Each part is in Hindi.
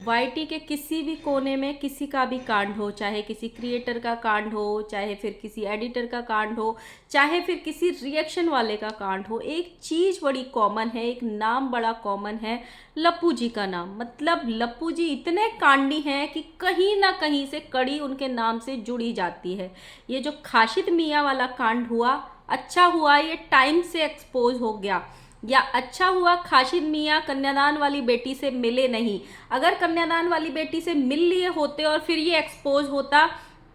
वाईटी के किसी भी कोने में किसी का भी कांड हो, चाहे किसी क्रिएटर का कांड हो, चाहे फिर किसी एडिटर का कांड हो, चाहे फिर किसी रिएक्शन वाले का कांड हो, एक चीज़ बड़ी कॉमन है, एक नाम बड़ा कॉमन है, लप्पू जी का नाम। मतलब लप्पू जी इतने कांडी हैं कि कहीं ना कहीं से कड़ी उनके नाम से जुड़ी जाती है। ये जो खाशिद मियाँ वाला कांड हुआ, अच्छा हुआ ये टाइम से एक्सपोज हो गया, या अच्छा हुआ खाशिद मियाँ कन्यादान वाली बेटी से मिले नहीं। अगर कन्यादान वाली बेटी से मिल लिए होते और फिर ये एक्सपोज होता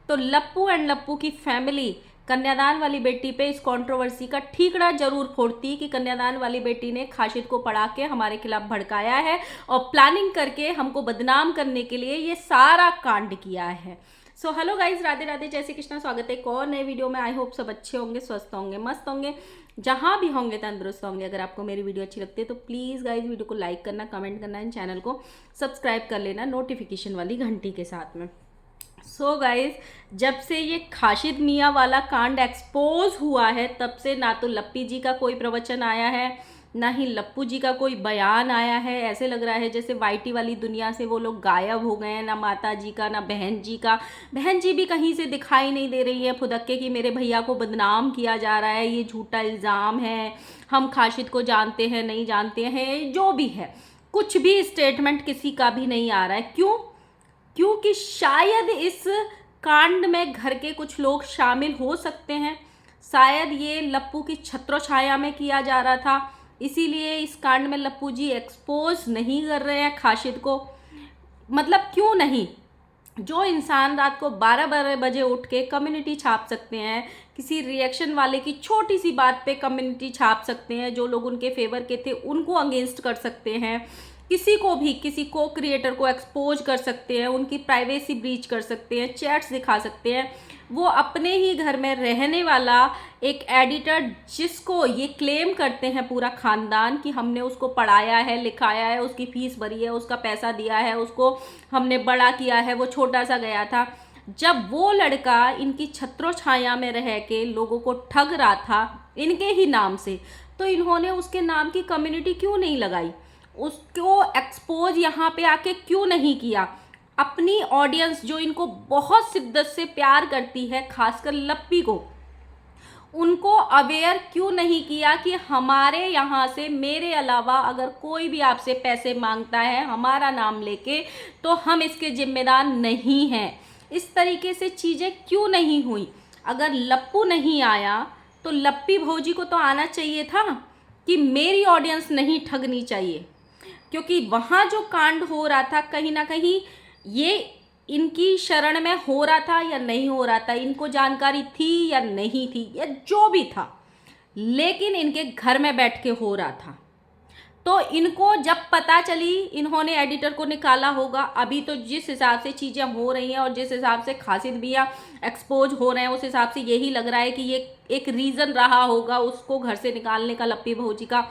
तो लप्पू एंड लप्पू की फैमिली कन्यादान वाली बेटी पे इस कंट्रोवर्सी का ठीकरा जरूर फोड़ती कि कन्यादान वाली बेटी ने खाशिद को पढ़ा के हमारे खिलाफ भड़काया है और प्लानिंग करके हमको बदनाम करने के लिए ये सारा कांड किया है। So hello guys, Radhe Radhe, जय श्री कृष्णा। स्वागत है एक और नए वीडियो में। आई होप सब अच्छे होंगे, स्वस्थ होंगे, मस्त होंगे, जहां भी होंगे तंदुरुस्त होंगे। अगर आपको मेरी वीडियो अच्छी लगती है तो प्लीज़ गाइज वीडियो को लाइक करना, कमेंट करना एंड चैनल को सब्सक्राइब कर लेना नोटिफिकेशन वाली घंटी के साथ में। सो गाइज, जब से ये खाशिद मियाँ वाला कांड एक्सपोज हुआ है तब से ना तो लप्पी जी का कोई प्रवचन आया है, ना ही लप्पू जी का कोई बयान आया है। ऐसे लग रहा है जैसे वाईटी वाली दुनिया से वो लोग गायब हो गए हैं। ना माता जी का, ना बहन जी का। बहन जी भी कहीं से दिखाई नहीं दे रही है फुदक्के कि मेरे भैया को बदनाम किया जा रहा है, ये झूठा इल्ज़ाम है, हम खाशिद को जानते हैं नहीं जानते हैं, जो भी है कुछ भी स्टेटमेंट किसी का भी नहीं आ रहा है। क्यों? क्योंकि शायद इस कांड में घर के कुछ लोग शामिल हो सकते हैं। शायद ये लप्पू की छत्रोछाया में किया जा रहा था, इसीलिए इस कांड में लप्पू जी एक्सपोज नहीं कर रहे हैं खाशिद को। मतलब क्यों नहीं? जो इंसान रात को 12-12 बजे उठ के कम्युनिटी छाप सकते हैं, किसी रिएक्शन वाले की छोटी सी बात पे कम्युनिटी छाप सकते हैं, जो लोग उनके फेवर के थे उनको अगेंस्ट कर सकते हैं, किसी को भी, किसी को क्रिएटर को एक्सपोज कर सकते हैं, उनकी प्राइवेसी ब्रीच कर सकते हैं, चैट्स दिखा सकते हैं। वो अपने ही घर में रहने वाला एक एडिटर, जिसको ये क्लेम करते हैं पूरा खानदान कि हमने उसको पढ़ाया है, लिखाया है, उसकी फीस भरी है, उसका पैसा दिया है, उसको हमने बड़ा किया है, वो छोटा सा गया था। जब वो लड़का इनकी छत्रों छाया में रह के लोगों को ठग रहा था इनके ही नाम से, तो इन्होंने उसके नाम की कम्युनिटी क्यों नहीं लगाई? उसको एक्सपोज यहाँ पे आके क्यों नहीं किया? अपनी ऑडियंस जो इनको बहुत शिद्दत से प्यार करती है, खासकर लप्पी को, उनको अवेयर क्यों नहीं किया कि हमारे यहाँ से मेरे अलावा अगर कोई भी आपसे पैसे मांगता है हमारा नाम लेके तो हम इसके जिम्मेदार नहीं हैं। इस तरीके से चीज़ें क्यों नहीं हुई? अगर लप्पू नहीं आया तो लप्पी भौजी को तो आना चाहिए था कि मेरी ऑडियंस नहीं ठगनी चाहिए, क्योंकि वहाँ जो कांड हो रहा था कहीं ना कहीं ये इनकी शरण में हो रहा था या नहीं हो रहा था, इनको जानकारी थी या नहीं थी, या जो भी था, लेकिन इनके घर में बैठ के हो रहा था। तो इनको जब पता चली, इन्होंने एडिटर को निकाला होगा। अभी तो जिस हिसाब से चीज़ें हो रही हैं और जिस हिसाब से खाशिद मियाँ एक्सपोज हो रहे हैं, उस हिसाब से यही लग रहा है कि ये एक रीज़न रहा होगा उसको घर से निकालने का, लप्पी भौजी का।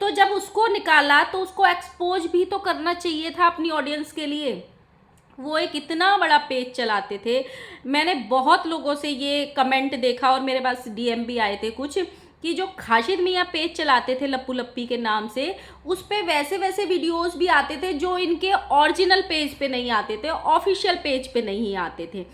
तो जब उसको निकाला तो उसको एक्सपोज भी तो करना चाहिए था अपनी ऑडियंस के लिए। वो एक इतना बड़ा पेज चलाते थे। मैंने बहुत लोगों से ये कमेंट देखा और मेरे पास डीएम भी आए थे कुछ, कि जो खाशिद मियाँ पेज चलाते थे लप्पू लप्पी के नाम से, उस पे वैसे वैसे वीडियोस भी आते थे जो इनके ओरिजिनल पेज पे नहीं आते थे, ऑफिशियल पेज पे नहीं आते थे।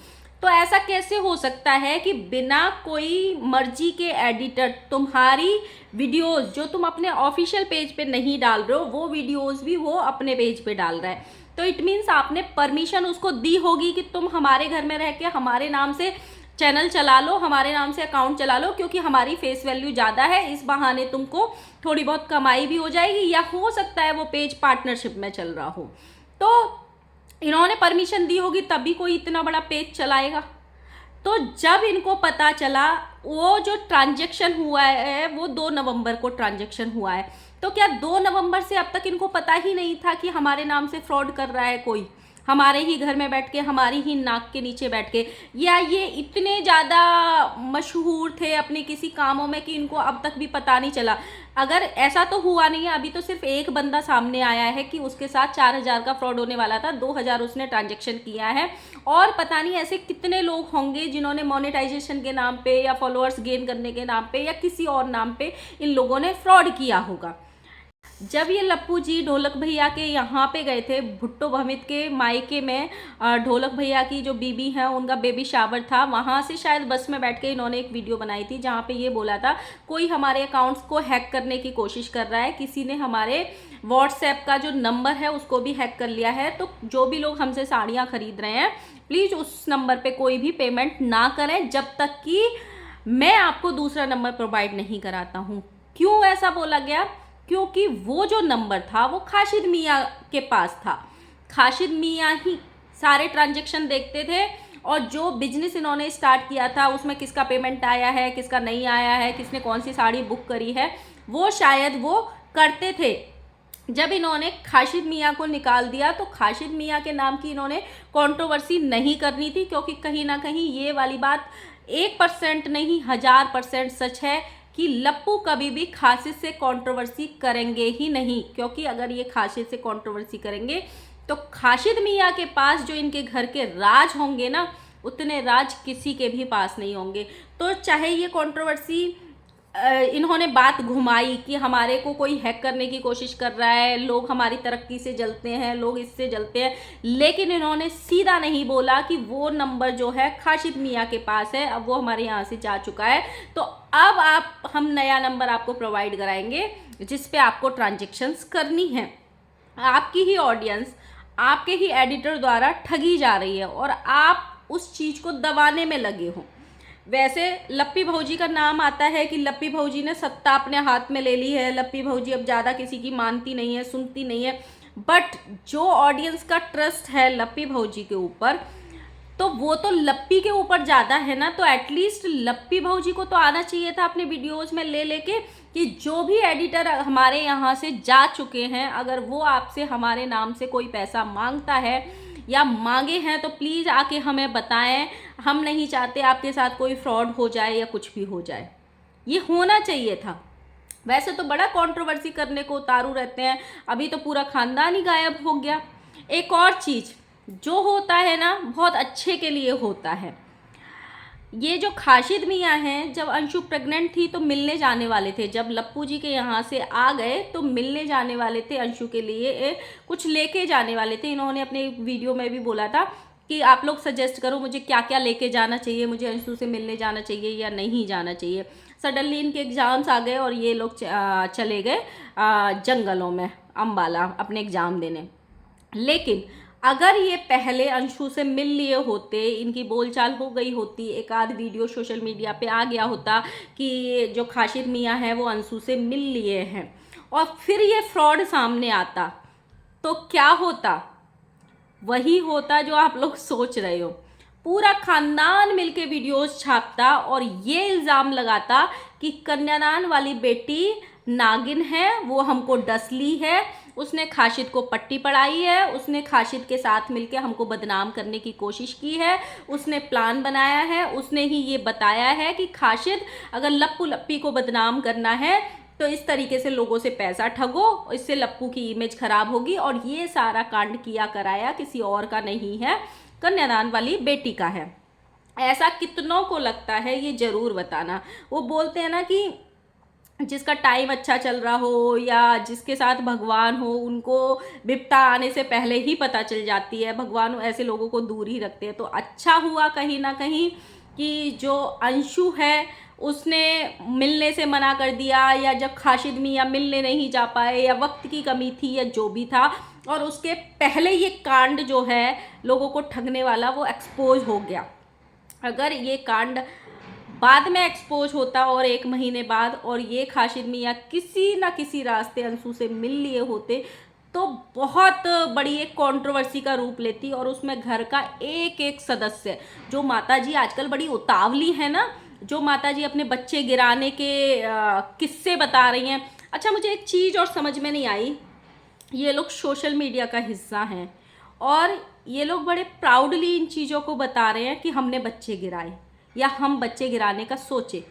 तो ऐसा कैसे हो सकता है कि बिना कोई मर्जी के एडिटर तुम्हारी वीडियोस जो तुम अपने ऑफिशियल पेज पे नहीं डाल रहे हो, वो वीडियोस भी वो अपने पेज पे डाल रहा है? तो इट मीन्स आपने परमिशन उसको दी होगी कि तुम हमारे घर में रह के हमारे नाम से चैनल चला लो, हमारे नाम से अकाउंट चला लो, क्योंकि हमारी फेस वैल्यू ज़्यादा है, इस बहाने तुमको थोड़ी बहुत कमाई भी हो जाएगी, या हो सकता है वो पेज पार्टनरशिप में चल रहा हो। तो इन्होंने परमिशन दी होगी तभी कोई इतना बड़ा पेज चलाएगा। तो जब इनको पता चला, वो जो ट्रांजैक्शन हुआ है वो 2 नवंबर को ट्रांजैक्शन हुआ है, तो क्या 2 नवंबर से अब तक इनको पता ही नहीं था कि हमारे नाम से फ्रॉड कर रहा है कोई, हमारे ही घर में बैठ के, हमारी ही नाक के नीचे बैठ के? या ये इतने ज़्यादा मशहूर थे अपने किसी कामों में कि इनको अब तक भी पता नहीं चला? अगर ऐसा तो हुआ नहीं है, अभी तो सिर्फ एक बंदा सामने आया है कि उसके साथ 4000 का फ्रॉड होने वाला था, 2000 उसने ट्रांजैक्शन किया है, और पता नहीं ऐसे कितने लोग होंगे जिन्होंने मोनेटाइजेशन के नाम पे या फॉलोअर्स गेन करने के नाम पे या किसी और नाम पे इन लोगों ने फ्रॉड किया होगा। जब ये लप्पू जी ढोलक भैया के यहाँ पे गए थे भुट्टो भमित के मायके में, ढोलक भैया की जो बीबी हैं उनका बेबी शावर था, वहाँ से शायद बस में बैठ के इन्होंने एक वीडियो बनाई थी जहाँ पे ये बोला था कोई हमारे अकाउंट्स को हैक करने की कोशिश कर रहा है, किसी ने हमारे व्हाट्सएप का जो नंबर है उसको भी हैक कर लिया है। तो जो भी लोग हमसे साड़ियाँ खरीद रहे हैं प्लीज़ उस नंबर पर कोई भी पेमेंट ना करें जब तक कि मैं आपको दूसरा नंबर प्रोवाइड नहीं कराता हूँ। क्यों ऐसा बोला गया? क्योंकि वो जो नंबर था वो खाशिद मियाँ के पास था, खाशिद मियाँ ही सारे ट्रांजैक्शन देखते थे और जो बिजनेस इन्होंने स्टार्ट किया था उसमें किसका पेमेंट आया है, किसका नहीं आया है, किसने कौन सी साड़ी बुक करी है, वो शायद वो करते थे। जब इन्होंने खाशिद मियाँ को निकाल दिया तो खाशिद मियाँ के नाम की इन्होंने कंट्रोवर्सी नहीं करनी थी, क्योंकि कहीं ना कहीं ये वाली बात 1% नहीं 1000% सच है कि लप्पू कभी भी खाशिद से कंट्रोवर्सी करेंगे ही नहीं। क्योंकि अगर ये खाशिद से कंट्रोवर्सी करेंगे तो खाशिद मियाँ के पास जो इनके घर के राज होंगे ना, उतने राज किसी के भी पास नहीं होंगे। तो चाहे ये कंट्रोवर्सी इन्होंने बात घुमाई कि हमारे को कोई हैक करने की कोशिश कर रहा है, लोग हमारी तरक्की से जलते हैं, लोग इससे जलते हैं, लेकिन इन्होंने सीधा नहीं बोला कि वो नंबर जो है खाशिद मियाँ के पास है, अब वो हमारे यहाँ से जा चुका है, तो अब हम नया नंबर आपको प्रोवाइड कराएंगे जिस पे आपको ट्रांजेक्शन्स करनी है। आपकी ही ऑडियंस, आपके ही एडिटर द्वारा ठगी जा रही है और आप उस चीज़ को दबाने में लगे हो। वैसे लप्पी भौजी का नाम आता है कि लप्पी भौजी ने सत्ता अपने हाथ में ले ली है, लप्पी भौजी अब ज़्यादा किसी की मानती नहीं है, सुनती नहीं है, बट जो ऑडियंस का ट्रस्ट है लप्पी भौजी के ऊपर तो वो तो लप्पी के ऊपर ज़्यादा है ना। तो एटलीस्ट लप्पी भौजी को तो आना चाहिए था अपने वीडियोज़ में ले लेके कि जो भी एडिटर हमारे यहाँ से जा चुके हैं अगर वो आपसे हमारे नाम से कोई पैसा मांगता है या मांगे हैं तो प्लीज़ आके हमें बताएं, हम नहीं चाहते आपके साथ कोई फ्रॉड हो जाए या कुछ भी हो जाए। ये होना चाहिए था। वैसे तो बड़ा कंट्रोवर्सी करने को उतारू रहते हैं, अभी तो पूरा खानदान ही गायब हो गया। एक और चीज़ जो होता है ना बहुत अच्छे के लिए होता है। ये जो खाशिद मियाँ हैं जब अंशु प्रेग्नेंट थी तो मिलने जाने वाले थे, जब लप्पू जी के यहाँ से आ गए तो मिलने जाने वाले थे, अंशु के लिए कुछ लेके जाने वाले थे। इन्होंने अपने वीडियो में भी बोला था कि आप लोग सजेस्ट करो मुझे क्या क्या लेके जाना चाहिए, मुझे अंशु से मिलने जाना चाहिए या नहीं जाना चाहिए। सडनली इनके एग्ज़ाम्स आ गए और ये लोग चले गए जंगलों में अम्बाला अपने एग्ज़ाम देने। लेकिन अगर ये पहले अंशु से मिल लिए होते, इनकी बोलचाल हो गई होती, एक आध वीडियो सोशल मीडिया पे आ गया होता कि जो खाशिद मियाँ हैं वो अंशु से मिल लिए हैं और फिर ये फ्रॉड सामने आता तो क्या होता? वही होता जो आप लोग सोच रहे हो। पूरा खानदान मिलके वीडियोस छापता और ये इल्ज़ाम लगाता कि कन्यादान वाली बेटी नागिन है, वो हमको डस ली है, उसने खाशिद को पट्टी पढ़ाई है, उसने खाशिद के साथ मिलके हमको बदनाम करने की कोशिश की है, उसने प्लान बनाया है, उसने ही ये बताया है कि खाशिद अगर लप्पू लप्पी को बदनाम करना है तो इस तरीके से लोगों से पैसा ठगो, इससे लप्पू की इमेज खराब होगी। और ये सारा कांड किया कराया किसी और का नहीं है, कन्यादान वाली बेटी का है। ऐसा कितनों को लगता है ये ज़रूर बताना। वो बोलते हैं ना कि जिसका टाइम अच्छा चल रहा हो या जिसके साथ भगवान हो उनको विपदा आने से पहले ही पता चल जाती है, भगवान ऐसे लोगों को दूर ही रखते हैं। तो अच्छा हुआ कहीं ना कहीं कि जो अंशु है उसने मिलने से मना कर दिया, या जब खाशिद मियाँ मिलने नहीं जा पाए या वक्त की कमी थी या जो भी था, और उसके पहले ये कांड जो है लोगों को ठगने वाला वो एक्सपोज हो गया। अगर ये कांड बाद में एक्सपोज होता और 1 महीने बाद और ये खाशिद मियाँ किसी ना किसी रास्ते अंशु से मिल लिए होते तो बहुत बड़ी एक कंट्रोवर्सी का रूप लेती और उसमें घर का एक एक सदस्य, जो माताजी आजकल बड़ी उतावली है ना, जो माताजी अपने बच्चे गिराने के किस्से बता रही हैं। अच्छा, मुझे एक चीज़ और समझ में नहीं आई, ये लोग सोशल मीडिया का हिस्सा हैं और ये लोग बड़े प्राउडली इन चीज़ों को बता रहे हैं कि हमने बच्चे गिराए या हम बच्चे गिराने का सोचे।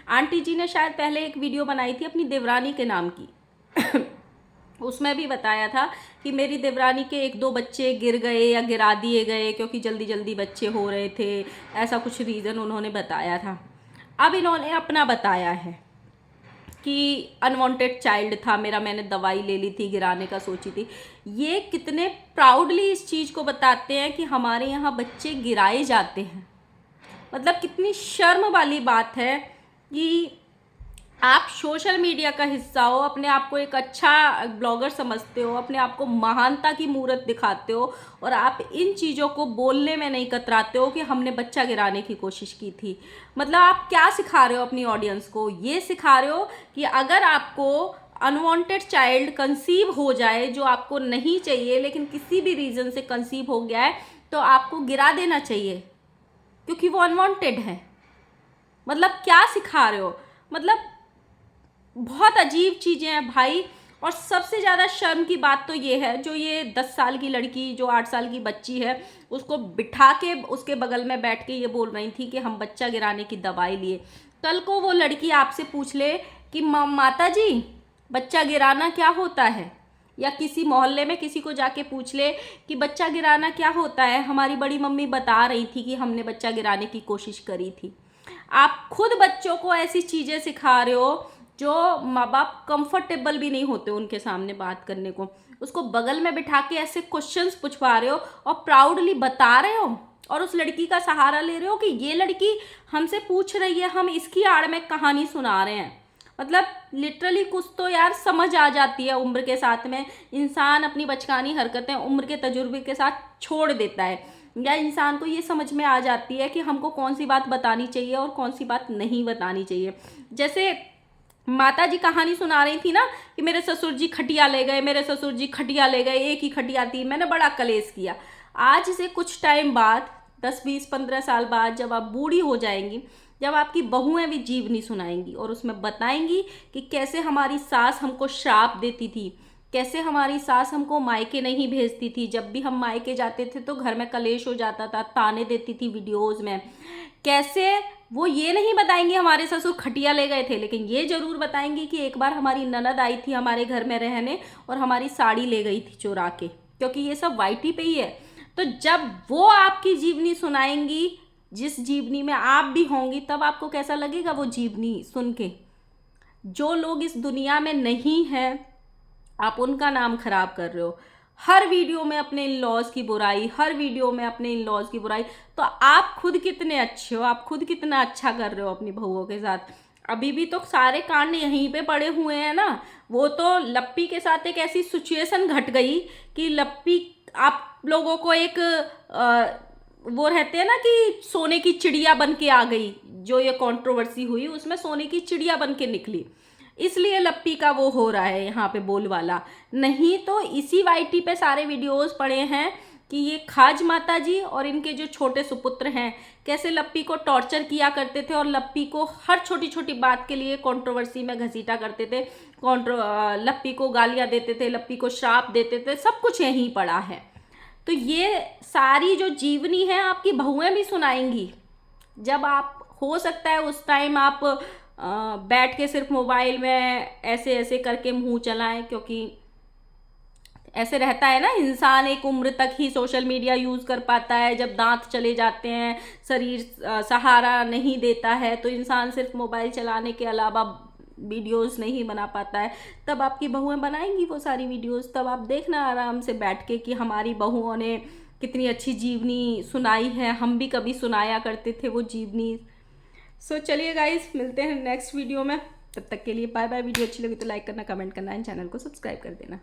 आंटी जी ने शायद पहले एक वीडियो बनाई थी अपनी देवरानी के नाम की उसमें भी बताया था कि मेरी देवरानी के 1-2 बच्चे गिर गए या गिरा दिए गए क्योंकि जल्दी जल्दी बच्चे हो रहे थे, ऐसा कुछ रीज़न उन्होंने बताया था। अब इन्होंने अपना बताया है कि अनवांटेड चाइल्ड था मेरा, मैंने दवाई ले ली थी, गिराने का सोची थी। ये कितने प्राउडली इस चीज़ को बताते हैं कि हमारे यहाँ बच्चे गिराए जाते हैं। मतलब कितनी शर्म वाली बात है कि आप सोशल मीडिया का हिस्सा हो, अपने आप को एक अच्छा ब्लॉगर समझते हो, अपने आप को महानता की मूर्त दिखाते हो, और आप इन चीज़ों को बोलने में नहीं कतराते हो कि हमने बच्चा गिराने की कोशिश की थी। मतलब आप क्या सिखा रहे हो अपनी ऑडियंस को? ये सिखा रहे हो कि अगर आपको अनवांटेड चाइल्ड कंसीव हो जाए, जो आपको नहीं चाहिए लेकिन किसी भी रीज़न से कंसीव हो गया है, तो आपको गिरा देना चाहिए क्योंकि वो अनवांटेड है। मतलब क्या सिखा रहे हो? मतलब बहुत अजीब चीज़ें हैं भाई। और सबसे ज़्यादा शर्म की बात तो ये है, जो ये 10 साल की लड़की, जो 8 साल की बच्ची है, उसको बिठा के उसके बगल में बैठ के ये बोल रही थी कि हम बच्चा गिराने की दवाई लिए। कल को वो लड़की आपसे पूछ ले कि माता जी बच्चा गिराना क्या होता है, या किसी मोहल्ले में किसी को जाके पूछ ले कि बच्चा गिराना क्या होता है, हमारी बड़ी मम्मी बता रही थी कि हमने बच्चा गिराने की कोशिश करी थी। आप खुद बच्चों को ऐसी चीज़ें सिखा रहे हो जो माँ बाप कंफर्टेबल भी नहीं होते उनके सामने बात करने को। उसको बगल में बिठा के ऐसे क्वेश्चंस पूछवा रहे हो और प्राउडली बता रहे हो, और उस लड़की का सहारा ले रहे हो कि ये लड़की हमसे पूछ रही है, हम इसकी आड़ में कहानी सुना रहे हैं। मतलब लिटरली कुछ तो यार समझ आ जाती है। उम्र के साथ में इंसान अपनी बचकानी हरकतें उम्र के तजुर्बे के साथ छोड़ देता है, या इंसान को ये समझ में आ जाती है कि हमको कौन सी बात बतानी चाहिए और कौन सी बात नहीं बतानी चाहिए। जैसे माता जी कहानी सुना रही थी ना कि मेरे ससुर जी खटिया ले गए, मेरे ससुर जी खटिया ले गए, एक ही खटिया थी, मैंने बड़ा कलेश किया। आज से कुछ टाइम बाद, 10 20 15 साल बाद, जब आप बूढ़ी हो जाएंगी, जब आपकी बहुएं भी जीवनी सुनाएंगी और उसमें बताएंगी कि कैसे हमारी सास हमको श्राप देती थी, कैसे हमारी सास हमको मायके नहीं भेजती थी, जब भी हम मायके जाते थे तो घर में कलेश हो जाता था, ताने देती थी वीडियोस में। कैसे वो ये नहीं बताएंगी हमारे ससुर खटिया ले गए थे, लेकिन ये जरूर बताएंगी कि एक बार हमारी ननद आई थी हमारे घर में रहने और हमारी साड़ी ले गई थी चुरा के, क्योंकि ये सब वाईटी पे ही है। तो जब वो आपकी जीवनी सुनाएंगी, जिस जीवनी में आप भी होंगी, तब आपको कैसा लगेगा वो जीवनी सुन के? जो लोग इस दुनिया में नहीं हैं, आप उनका नाम खराब कर रहे हो। हर वीडियो में अपने इन लॉज की बुराई, हर वीडियो में अपने इन लॉज की बुराई। तो आप खुद कितने अच्छे हो, आप खुद कितना अच्छा कर रहे हो अपनी बहुओं के साथ। अभी भी तो सारे कांड यहीं पे पड़े हुए हैं ना। वो तो लप्पी के साथ एक ऐसी सिचुएशन घट गई कि लप्पी आप लोगों को एक वो रहते हैं ना कि सोने की चिड़िया बन के आ गई। जो ये कंट्रोवर्सी हुई उसमें सोने की चिड़िया बन के निकली, इसलिए लप्पी का वो हो रहा है यहाँ पे बोलवाला। नहीं तो इसी वाईटी पे सारे वीडियोस पड़े हैं कि ये खाज माता जी और इनके जो छोटे सुपुत्र हैं कैसे लप्पी को टॉर्चर किया करते थे और लप्पी को हर छोटी छोटी बात के लिए कंट्रोवर्सी में घसीटा करते थे, लप्पी को गालियाँ देते थे, लप्पी को श्राप देते थे। सब कुछ यहीं पड़ा है। तो ये सारी जो जीवनी है आपकी बहुएं भी सुनाएंगी। जब आप, हो सकता है उस टाइम आप बैठ के सिर्फ मोबाइल में ऐसे ऐसे करके मुंह चलाएं, क्योंकि ऐसे रहता है ना, इंसान एक उम्र तक ही सोशल मीडिया यूज़ कर पाता है। जब दांत चले जाते हैं, शरीर सहारा नहीं देता है, तो इंसान सिर्फ मोबाइल चलाने के अलावा वीडियोस नहीं बना पाता है। तब आपकी बहुएं बनाएंगी वो सारी वीडियोस। तब आप देखना आराम से बैठ के कि हमारी बहुओं ने कितनी अच्छी जीवनी सुनाई है, हम भी कभी सुनाया करते थे वो जीवनी। सो चलिए गाइस, मिलते हैं नेक्स्ट वीडियो में। तब तक के लिए बाय बाय। वीडियो अच्छी लगी तो लाइक करना, कमेंट करना एंड चैनल को सब्सक्राइब कर देना।